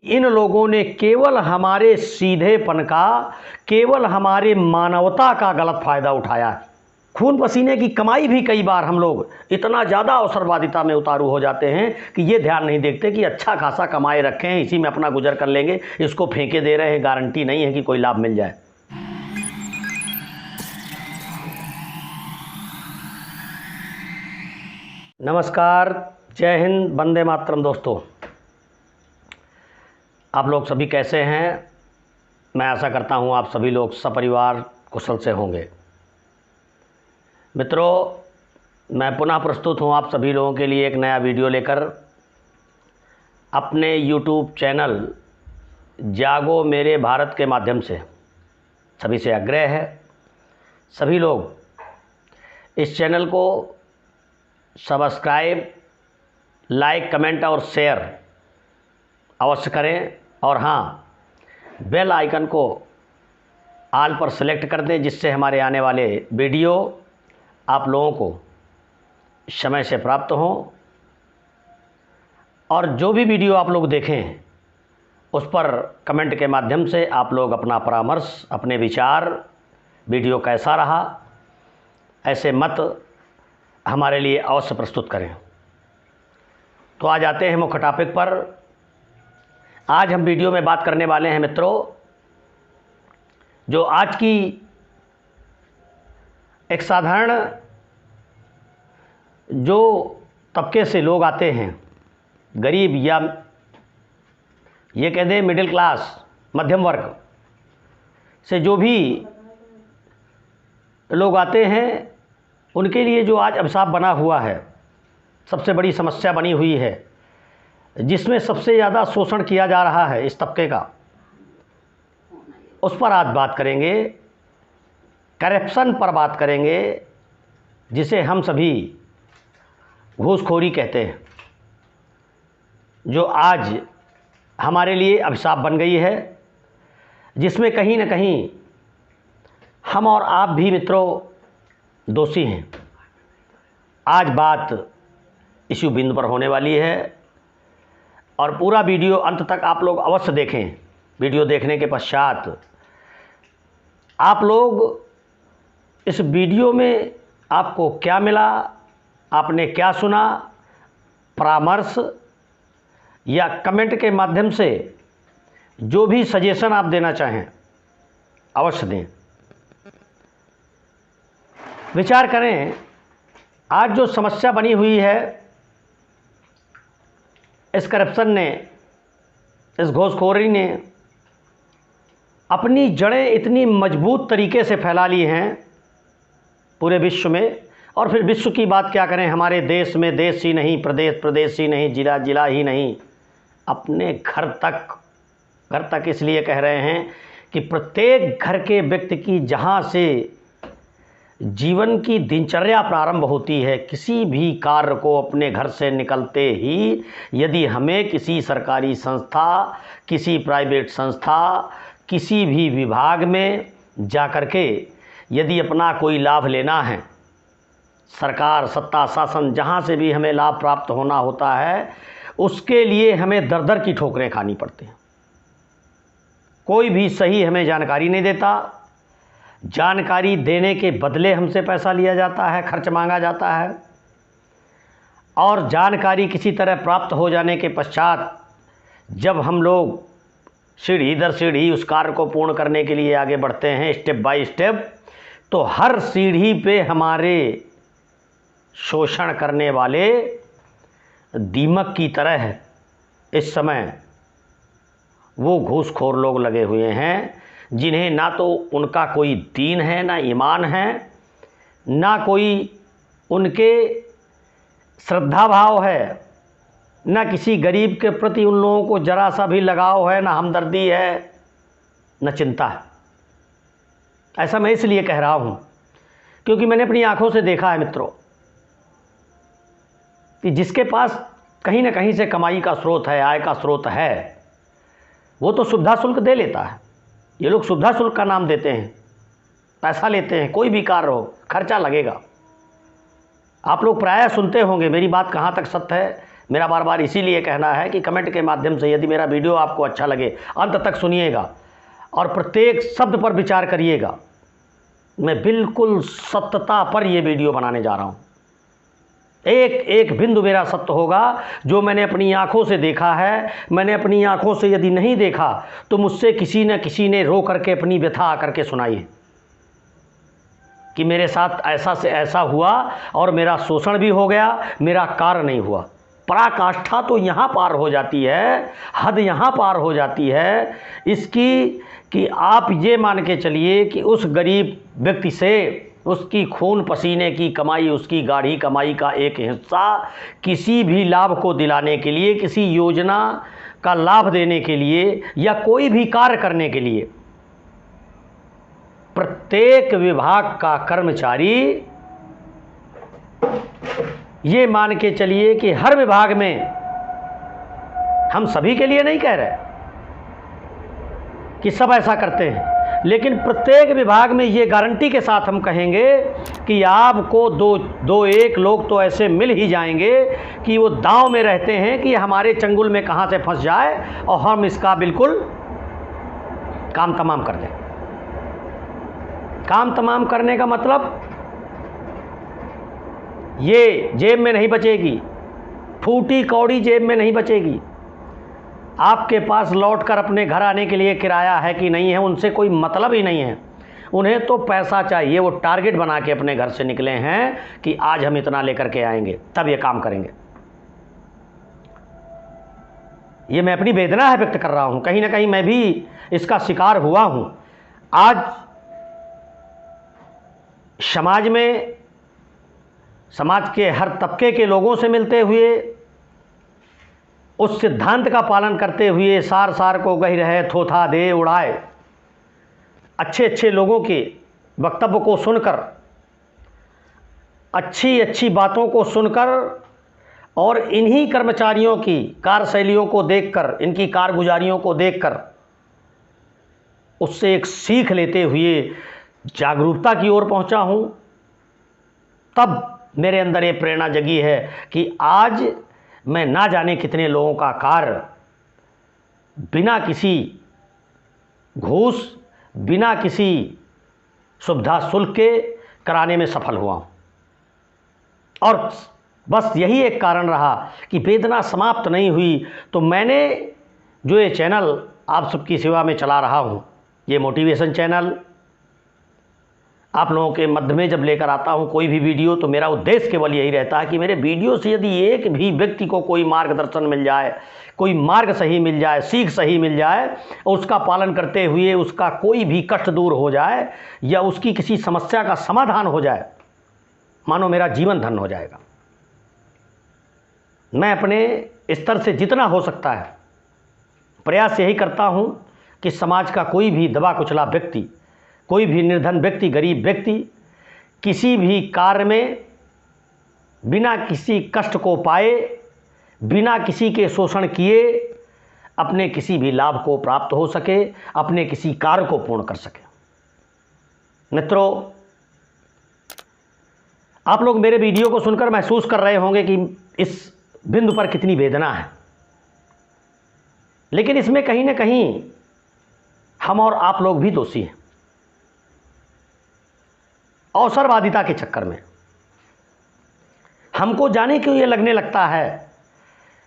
इन लोगों ने केवल हमारे सीधेपन का, केवल हमारे मानवता का गलत फ़ायदा उठाया है। खून पसीने की कमाई भी कई बार हम लोग इतना ज़्यादा अवसरवादिता में उतारू हो जाते हैं कि ये ध्यान नहीं देखते कि अच्छा खासा कमाए रखे हैं, इसी में अपना गुजर कर लेंगे, इसको फेंके दे रहे हैं, गारंटी नहीं है कि कोई लाभ मिल जाए। नमस्कार, जय हिंद, वंदे मातरम। दोस्तों, आप लोग सभी कैसे हैं? मैं आशा करता हूं आप सभी लोग सपरिवार कुशल से होंगे। मित्रों, मैं पुनः प्रस्तुत हूं आप सभी लोगों के लिए एक नया वीडियो लेकर। अपने YouTube चैनल जागो मेरे भारत के माध्यम से सभी से आग्रह है, सभी लोग इस चैनल को सब्सक्राइब, लाइक, कमेंट और शेयर अवश्य करें। और हाँ, बेल आइकन को ऑल पर सेलेक्ट कर दें, जिससे हमारे आने वाले वीडियो आप लोगों को समय से प्राप्त हों। और जो भी वीडियो आप लोग देखें उस पर कमेंट के माध्यम से आप लोग अपना परामर्श, अपने विचार, वीडियो कैसा रहा, ऐसे मत हमारे लिए अवश्य प्रस्तुत करें। तो आज आते हैं मुख्य टॉपिक पर। आज हम वीडियो में बात करने वाले हैं मित्रों, जो आज की एक साधारण जो तबके से लोग आते हैं, गरीब या ये कह दें मिडिल क्लास, मध्यम वर्ग से जो भी लोग आते हैं, उनके लिए जो आज अभिशाप बना हुआ है, सबसे बड़ी समस्या बनी हुई है, जिसमें सबसे ज़्यादा शोषण किया जा रहा है इस तबके का, उस पर आज बात करेंगे। करप्शन पर बात करेंगे, जिसे हम सभी घूसखोरी कहते हैं, जो आज हमारे लिए अभिशाप बन गई है, जिसमें कहीं न कहीं हम और आप भी मित्रों दोषी हैं। आज बात इशू बिंदु पर होने वाली है और पूरा वीडियो अंत तक आप लोग अवश्य देखें। वीडियो देखने के पश्चात आप लोग इस वीडियो में आपको क्या मिला, आपने क्या सुना, परामर्श या कमेंट के माध्यम से जो भी सजेशन आप देना चाहें अवश्य दें। विचार करें, आज जो समस्या बनी हुई है, इस करप्शन ने, इस घूसखोरी ने अपनी जड़ें इतनी मजबूत तरीके से फैला ली हैं पूरे विश्व में। और फिर विश्व की बात क्या करें, हमारे देश में देश ही नहीं, प्रदेश प्रदेश ही नहीं, जिला जिला ही नहीं, अपने घर तक इसलिए कह रहे हैं कि प्रत्येक घर के व्यक्ति की जहाँ से जीवन की दिनचर्या प्रारंभ होती है, किसी भी कार्य को अपने घर से निकलते ही यदि हमें किसी सरकारी संस्था, किसी प्राइवेट संस्था, किसी भी विभाग में जाकर के यदि अपना कोई लाभ लेना है, सरकार, सत्ता, शासन, जहाँ से भी हमें लाभ प्राप्त होना होता है, उसके लिए हमें दर दर की ठोकरें खानी पड़ती हैं। कोई भी सही हमें जानकारी नहीं देता, जानकारी देने के बदले हमसे पैसा लिया जाता है, खर्च मांगा जाता है। और जानकारी किसी तरह प्राप्त हो जाने के पश्चात जब हम लोग सीढ़ी दर सीढ़ी उस कार्य को पूर्ण करने के लिए आगे बढ़ते हैं, स्टेप बाय स्टेप, तो हर सीढ़ी पे हमारे शोषण करने वाले दीमक की तरह इस समय वो घूसखोर लोग लगे हुए हैं, जिन्हें ना तो उनका कोई दीन है, ना ईमान है, ना कोई उनके श्रद्धा भाव है, ना किसी गरीब के प्रति उन लोगों को जरा सा भी लगाव है, ना हमदर्दी है, न चिंता है। ऐसा मैं इसलिए कह रहा हूँ क्योंकि मैंने अपनी आंखों से देखा है मित्रों कि जिसके पास कहीं ना कहीं से कमाई का स्रोत है, आय का स्रोत है, वो तो सुविधा शुल्क दे लेता है। ये लोग सुविधा शुल्क का नाम देते हैं, पैसा लेते हैं, कोई भी कार्य हो खर्चा लगेगा। आप लोग प्रायः सुनते होंगे, मेरी बात कहाँ तक सत्य है मेरा बार बार इसीलिए कहना है कि कमेंट के माध्यम से यदि मेरा वीडियो आपको अच्छा लगे अंत तक सुनिएगा और प्रत्येक शब्द पर विचार करिएगा। मैं बिल्कुल सत्यता पर यह वीडियो बनाने जा रहा हूँ। एक एक बिंदु मेरा सत्य होगा, जो मैंने अपनी आंखों से देखा है। मैंने अपनी आंखों से यदि नहीं देखा तो मुझसे किसी न किसी ने रो करके अपनी व्यथा आकर के सुनाई है कि मेरे साथ ऐसा से ऐसा हुआ और मेरा शोषण भी हो गया, मेरा कार्य नहीं हुआ। पराकाष्ठा तो यहाँ पार हो जाती है, हद यहाँ पार हो जाती है इसकी कि आप ये मान के चलिए कि उस गरीब व्यक्ति से उसकी खून पसीने की कमाई, उसकी गाढ़ी कमाई का एक हिस्सा किसी भी लाभ को दिलाने के लिए, किसी योजना का लाभ देने के लिए या कोई भी कार्य करने के लिए प्रत्येक विभाग का कर्मचारी, ये मान के चलिए कि हर विभाग में, हम सभी के लिए नहीं कह रहे कि सब ऐसा करते हैं, लेकिन प्रत्येक विभाग में ये गारंटी के साथ हम कहेंगे कि आपको दो एक लोग तो ऐसे मिल ही जाएंगे कि वो दांव में रहते हैं कि हमारे चंगुल में कहाँ से फंस जाए और हम इसका बिल्कुल काम तमाम कर दें। काम तमाम करने का मतलब ये जेब में नहीं बचेगी, फूटी कौड़ी जेब में नहीं बचेगी। आपके पास लौटकर अपने घर आने के लिए किराया है कि नहीं है, उनसे कोई मतलब ही नहीं है। उन्हें तो पैसा चाहिए। वो टारगेट बना के अपने घर से निकले हैं कि आज हम इतना लेकर के आएंगे, तब ये काम करेंगे। ये मैं अपनी वेदना है व्यक्त कर रहा हूं, कहीं ना कहीं मैं भी इसका शिकार हुआ हूं। आज समाज में, समाज के हर तबके के लोगों से मिलते हुए, उस सिद्धांत का पालन करते हुए, सार सार को गही रहे थोथा दे उड़ाए, अच्छे अच्छे लोगों के वक्तव्य को सुनकर, अच्छी अच्छी बातों को सुनकर और इन्हीं कर्मचारियों की कार्यशैलियों को देखकर, इनकी कारगुजारियों को देखकर उससे एक सीख लेते हुए जागरूकता की ओर पहुंचा हूं। तब मेरे अंदर ये प्रेरणा जगी है कि आज मैं ना जाने कितने लोगों का कार्य बिना किसी घूस, बिना किसी सुविधा शुल्क के कराने में सफल हुआ हूं। और बस यही एक कारण रहा कि वेदना समाप्त नहीं हुई, तो मैंने जो ये चैनल आप सबकी सेवा में चला रहा हूं, ये मोटिवेशन चैनल आप लोगों के मध्य में जब लेकर आता हूं कोई भी वीडियो, तो मेरा उद्देश्य केवल यही रहता है कि मेरे वीडियो से यदि एक भी व्यक्ति को कोई मार्गदर्शन मिल जाए, कोई मार्ग सही मिल जाए, सीख सही मिल जाए और उसका पालन करते हुए उसका कोई भी कष्ट दूर हो जाए या उसकी किसी समस्या का समाधान हो जाए, मानो मेरा जीवन धन्य हो जाएगा। मैं अपने स्तर से जितना हो सकता है प्रयास यही करता हूं कि समाज का कोई भी दबा कुचला व्यक्ति, कोई भी निर्धन व्यक्ति, गरीब व्यक्ति किसी भी कार्य में बिना किसी कष्ट को पाए, बिना किसी के शोषण किए अपने किसी भी लाभ को प्राप्त हो सके, अपने किसी कार्य को पूर्ण कर सके। मित्रों, आप लोग मेरे वीडियो को सुनकर महसूस कर रहे होंगे कि इस बिंदु पर कितनी वेदना है, लेकिन इसमें कहीं ना कहीं हम और आप लोग भी दोषी हैं। अवसरवादिता के चक्कर में हमको जाने क्यों ये लगने लगता है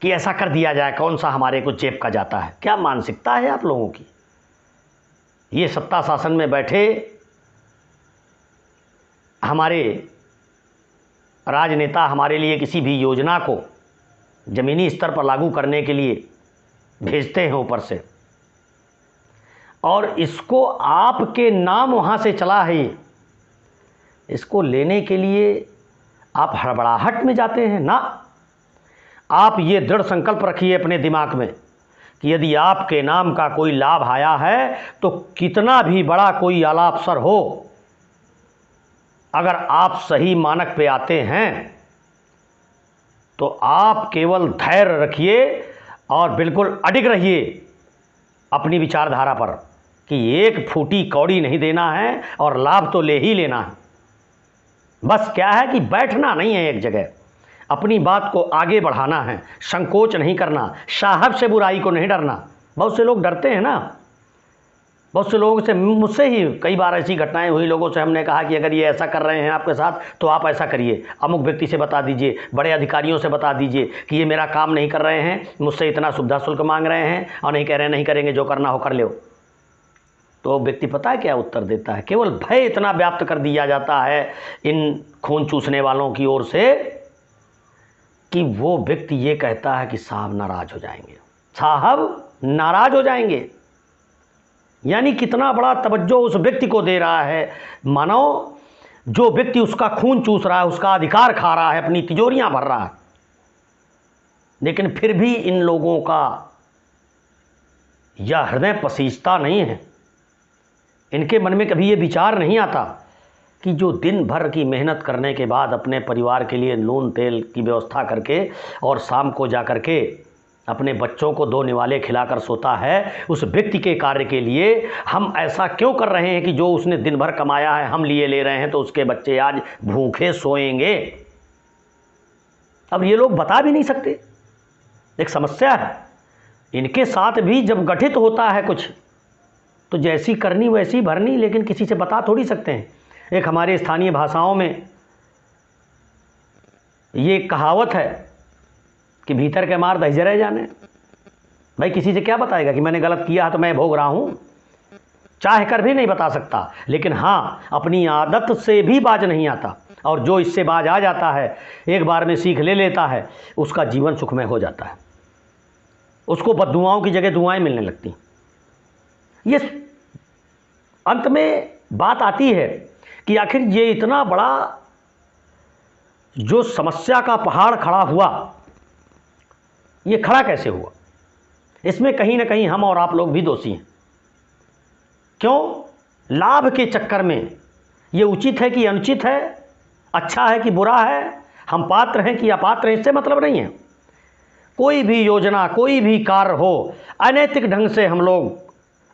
कि ऐसा कर दिया जाए, कौन सा हमारे को जेब का जाता है। क्या मानसिकता है आप लोगों की? ये सत्ता शासन में बैठे हमारे राजनेता हमारे लिए किसी भी योजना को ज़मीनी स्तर पर लागू करने के लिए भेजते हैं ऊपर से, और इसको आपके नाम वहाँ से चला है, इसको लेने के लिए आप हड़बड़ाहट में जाते हैं ना। आप ये दृढ़ संकल्प रखिए अपने दिमाग में कि यदि आपके नाम का कोई लाभ आया है तो कितना भी बड़ा कोई आला अफसर हो, अगर आप सही मानक पे आते हैं तो आप केवल धैर्य रखिए और बिल्कुल अडिग रहिए अपनी विचारधारा पर कि एक फूटी कौड़ी नहीं देना है और लाभ तो ले ही लेना है। बस क्या है कि बैठना नहीं है एक जगह, अपनी बात को आगे बढ़ाना है, संकोच नहीं करना, साहब से बुराई को नहीं डरना। बहुत से लोग डरते हैं ना, बहुत से लोगों से, मुझसे ही कई बार ऐसी घटनाएं हुई, लोगों से हमने कहा कि अगर ये ऐसा कर रहे हैं आपके साथ तो आप ऐसा करिए, अमुक व्यक्ति से बता दीजिए, बड़े अधिकारियों से बता दीजिए कि ये मेरा काम नहीं कर रहे हैं, मुझसे इतना सुविधा शुल्क मांग रहे हैं और नहीं कह रहे हैं नहीं करेंगे, जो करना हो कर लो। तो व्यक्ति पता है क्या उत्तर देता है? केवल भय इतना व्याप्त कर दिया जाता है इन खून चूसने वालों की ओर से कि वो व्यक्ति ये कहता है कि साहब नाराज हो जाएंगे, साहब नाराज हो जाएंगे। यानी कितना बड़ा तवज्जो उस व्यक्ति को दे रहा है, मानो जो व्यक्ति उसका खून चूस रहा है, उसका अधिकार खा रहा है, अपनी तिजोरियां भर रहा है। लेकिन फिर भी इन लोगों का यह हृदय पसीजता नहीं है, इनके मन में कभी ये विचार नहीं आता कि जो दिन भर की मेहनत करने के बाद अपने परिवार के लिए नून तेल की व्यवस्था करके और शाम को जा कर के अपने बच्चों को 2 निवाले खिलाकर सोता है, उस व्यक्ति के कार्य के लिए हम ऐसा क्यों कर रहे हैं कि जो उसने दिन भर कमाया है हम लिए ले रहे हैं तो उसके बच्चे आज भूखे सोएंगे। अब ये लोग बता भी नहीं सकते, एक समस्या है। इनके साथ भी जब गठित होता है कुछ तो जैसी करनी वैसी भरनी, लेकिन किसी से बता थोड़ी सकते हैं। एक हमारे स्थानीय भाषाओं में ये कहावत है कि भीतर के मार दहिजरे रह जाने। भाई किसी से क्या बताएगा कि मैंने गलत किया है तो मैं भोग रहा हूँ, चाह कर भी नहीं बता सकता। लेकिन हाँ, अपनी आदत से भी बाज नहीं आता, और जो इससे बाज आ जाता है, एक बार में सीख ले लेता है, उसका जीवन सुखमय हो जाता है, उसको बद्दुआओं की जगह दुआएं मिलने लगती। ये अंत में बात आती है कि आखिर ये इतना बड़ा जो समस्या का पहाड़ खड़ा हुआ, ये खड़ा कैसे हुआ? इसमें कहीं ना कहीं हम और आप लोग भी दोषी हैं। क्यों? लाभ के चक्कर में ये उचित है कि अनुचित है, अच्छा है कि बुरा है, हम पात्र हैं कि अपात्र हैं, इससे मतलब नहीं है। कोई भी योजना, कोई भी कार्य हो, अनैतिक ढंग से हम लोग,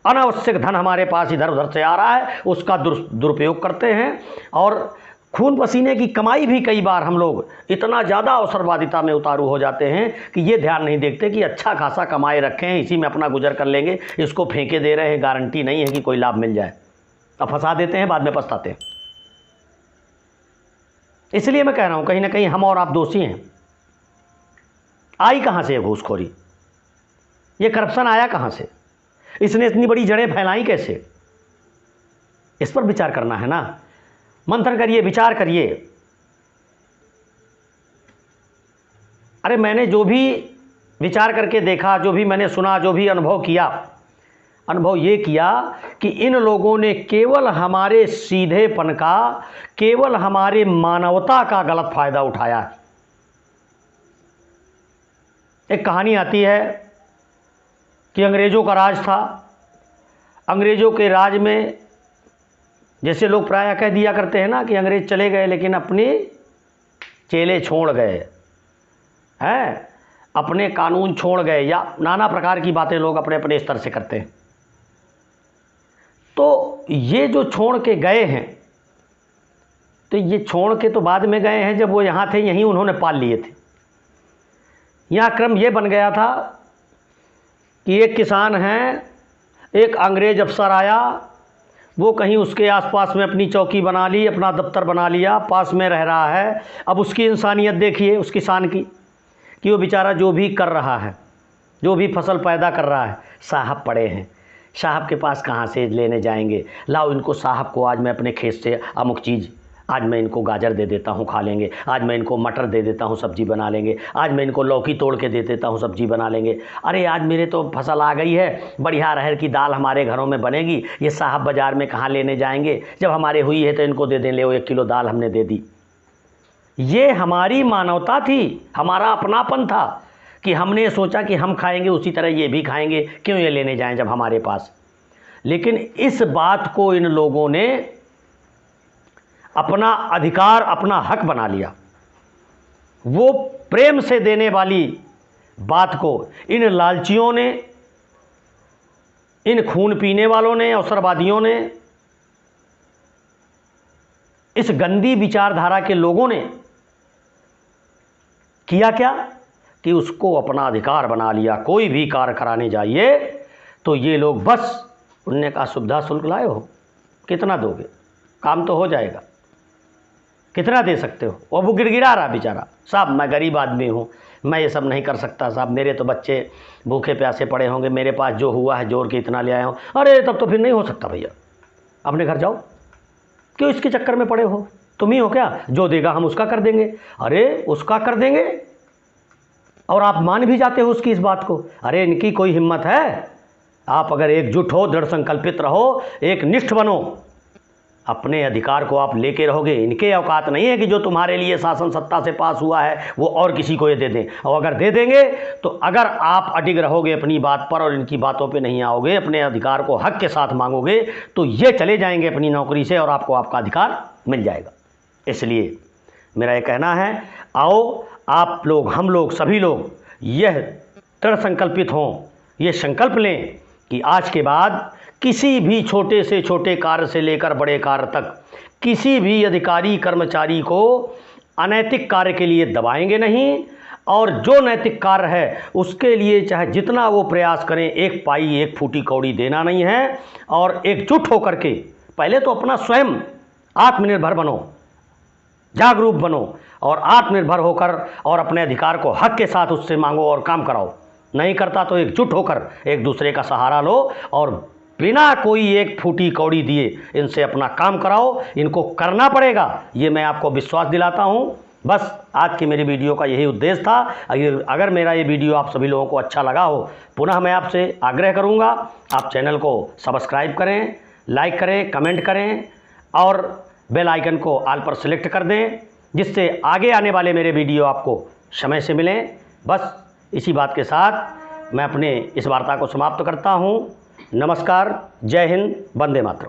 अनावश्यक धन हमारे पास इधर उधर से आ रहा है, उसका दुरुपयोग करते हैं, और खून पसीने की कमाई भी कई बार हम लोग इतना ज़्यादा अवसरवादिता में उतारू हो जाते हैं कि ये ध्यान नहीं देखते कि अच्छा खासा कमाए रखे हैं, इसी में अपना गुजर कर लेंगे, इसको फेंके दे रहे हैं, गारंटी नहीं है कि कोई लाभ मिल जाए, अब फंसा देते हैं, बाद में पछताते हैं। इसलिए मैं कह रहा हूँ कहीं ना कहीं हम और आप दोषी हैं। आई कहाँ से ये घूसखोरी, ये करप्शन आया कहाँ से, इसने इतनी बड़ी जड़ें फैलाई कैसे? इस पर विचार करना है ना। मंथन करिए, विचार करिए। अरे मैंने जो भी विचार करके देखा, जो भी मैंने सुना, जो भी अनुभव किया, अनुभव ये किया कि इन लोगों ने केवल हमारे सीधेपन का, केवल हमारे मानवता का गलत फायदा उठाया है। एक कहानी आती है कि अंग्रेज़ों का राज था। अंग्रेज़ों के राज में जैसे लोग प्रायः कह दिया करते हैं ना कि अंग्रेज़ चले गए लेकिन अपने चेले छोड़ गए हैं, अपने कानून छोड़ गए, या नाना प्रकार की बातें लोग अपने अपने स्तर से करते हैं। तो ये जो छोड़ के गए हैं, तो ये छोड़ के तो बाद में गए हैं, जब वो यहाँ थे यहीं उन्होंने पाल लिए थे। यहाँ क्रम ये बन गया था कि एक किसान हैं, एक अंग्रेज़ अफसर आया, वो कहीं उसके आसपास में अपनी चौकी बना ली, अपना दफ्तर बना लिया, पास में रह रहा है। अब उसकी इंसानियत देखिए उस किसान की, कि वो बेचारा जो भी कर रहा है, जो भी फसल पैदा कर रहा है, साहब पड़े हैं, साहब के पास कहाँ से लेने जाएंगे, लाओ इनको साहब को आज मैं अपने खेत से अमुक चीज़, आज मैं इनको गाजर दे देता हूँ खा लेंगे, आज मैं इनको मटर दे देता हूँ सब्जी बना लेंगे, आज मैं इनको लौकी तोड़ के दे देता हूँ सब्जी बना लेंगे, अरे आज मेरे तो फसल आ गई है, बढ़िया अरहर की दाल हमारे घरों में बनेगी, ये साहब बाज़ार में कहाँ लेने जाएंगे, जब हमारे हुई है तो इनको दे दें, ले 1 किलो दाल हमने दे दी। ये हमारी मानवता थी, हमारा अपनापन था कि हमने सोचा कि हम खाएंगे उसी तरह ये भी खाएंगे, क्यों ये लेने जाएं जब हमारे पास। लेकिन इस बात को इन लोगों ने अपना अधिकार, अपना हक बना लिया। वो प्रेम से देने वाली बात को इन लालचियों ने, इन खून पीने वालों ने, अवसरवादियों ने, इस गंदी विचारधारा के लोगों ने किया क्या कि उसको अपना अधिकार बना लिया। कोई भी कार्य कराने जाइए तो ये लोग बस, उनने कहा सुविधा शुल्क लाए हो, कितना दोगे, काम तो हो जाएगा, कितना दे सकते हो। और वो गिड़गिड़ा रहा बेचारा, साहब मैं गरीब आदमी हूँ, मैं ये सब नहीं कर सकता साहब, मेरे तो बच्चे भूखे प्यासे पड़े होंगे, मेरे पास जो हुआ है जोर के इतना ले आया हूँ। अरे तब तो फिर नहीं हो सकता भैया, अपने घर जाओ, क्यों इसके चक्कर में पड़े हो, तुम ही हो क्या, जो देगा हम उसका कर देंगे। अरे उसका कर देंगे और आप मान भी जाते हो उसकी इस बात को। अरे इनकी कोई हिम्मत है। आप अगर एकजुट हो, दृढ़ संकल्पित रहो, एक निष्ठ बनो, अपने अधिकार को आप लेके रहोगे। इनके औकात नहीं है कि जो तुम्हारे लिए शासन सत्ता से पास हुआ है वो और किसी को ये दे दें। और अगर दे देंगे तो अगर आप अडिग रहोगे अपनी बात पर और इनकी बातों पे नहीं आओगे, अपने अधिकार को हक के साथ मांगोगे, तो ये चले जाएंगे अपनी नौकरी से और आपको आपका अधिकार मिल जाएगा। इसलिए मेरा ये कहना है, आओ आप लोग, हम लोग, सभी लोग यह दृढ़ संकल्पित हों, ये संकल्प लें कि आज के बाद किसी भी छोटे से छोटे कार्य से लेकर बड़े कार्य तक किसी भी अधिकारी कर्मचारी को अनैतिक कार्य के लिए दबाएंगे नहीं, और जो नैतिक कार्य है उसके लिए चाहे जितना वो प्रयास करें, एक पाई एक फूटी कौड़ी देना नहीं है। और एकजुट होकर के पहले तो अपना स्वयं आत्मनिर्भर बनो, जागरूक बनो, और आत्मनिर्भर होकर और अपने अधिकार को हक के साथ उससे मांगो और काम कराओ। नहीं करता तो एकजुट होकर एक दूसरे का सहारा लो और बिना कोई एक फूटी कौड़ी दिए इनसे अपना काम कराओ। इनको करना पड़ेगा, ये मैं आपको विश्वास दिलाता हूँ। बस आज की मेरी वीडियो का यही उद्देश्य था। अगर मेरा ये वीडियो आप सभी लोगों को अच्छा लगा हो, पुनः मैं आपसे आग्रह करूँगा, आप चैनल को सब्सक्राइब करें, लाइक करें, कमेंट करें और बेल आइकन को ऑल पर सेलेक्ट कर दें, जिससे आगे आने वाले मेरे वीडियो आपको समय से मिलें। बस इसी बात के साथ मैं अपने इस वार्ता को समाप्त करता हूँ। नमस्कार, जय हिंद, वंदे मातरम।